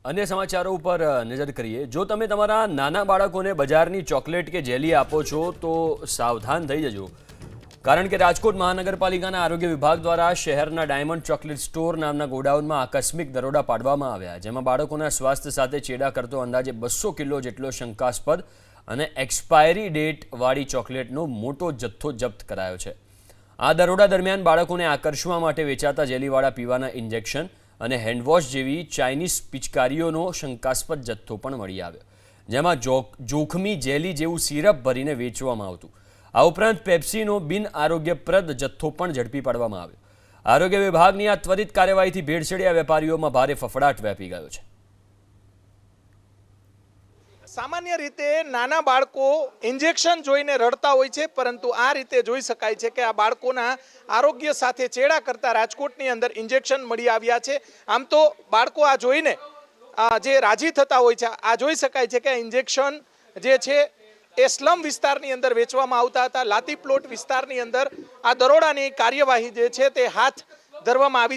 अन्य समाचारों पर नजर करिए। जो તમે તમારા નાના બાળકોને બજારની ચોકલેટ કે જેલી આપો છો તો સાવધાન થઈ જજો, કારણ કે રાજકોટ મહાનગરપાલિકાના આરોગ્ય વિભાગ દ્વારા શહેરના ડાયમંડ ચોકલેટ સ્ટોર નામના ગોડાઉનમાં આકસ્મિક દરોડા પાડવામાં આવ્યા, જેમાં બાળકોના સ્વાસ્થ્ય સાથે ચેડા કરતો અંદાજે 200 કિલો જેટલો શંકાસ્પદ અને એક્સપાયરી ડેટ વાળી ચોકલેટનો મોટો જથ્થો જપ્ત કરાયો છે। આ દરોડા દરમિયાન બાળકોને આકર્ષવા માટે વેચાતા જેલીવાળા પીવાના ઇન્જેક્શન અને હેન્ડવોશ જેવી ચાઇનીઝ પિચકારીઓનો શંકાસ્પદ જથ્થો પણ મળી આવ્યો, જેમાં જોખમી જેલી જેવું સિરપ ભરીને વેચવામાં આવતું। આ ઉપરાંત પેપ્સીનો બિન આરોગ્યપ્રદ જથ્થો પણ ઝડપી પાડવામાં આવ્યો। આરોગ્ય વિભાગની આ ત્વરિત કાર્યવાહીથી ભેળસેળિયા વેપારીઓમાં ભારે ફફડાટ વ્યાપી ગયો છે। सामान्य रीते नाना बाळको इंजेक्शन जोईने रड़ता होय छे, परंतु आ रीते जोई शकाय छे के आ बाळकोना आरोग्य साथे चेड़ा करता राजकोटनी अंदर इंजेक्शन मळी आव्या छे। आम तो बाळको आ जोईने जे राजी थता होय छे आ जोई शकाय छे के इंजेक्शन जे छे ए स्लम विस्तारनी अंदर वेचवामां आवता हता। लाती प्लॉट विस्तारनी अंदर आ दरोडानी कार्यवाही जे छे ते हाथ धरवामां आवी।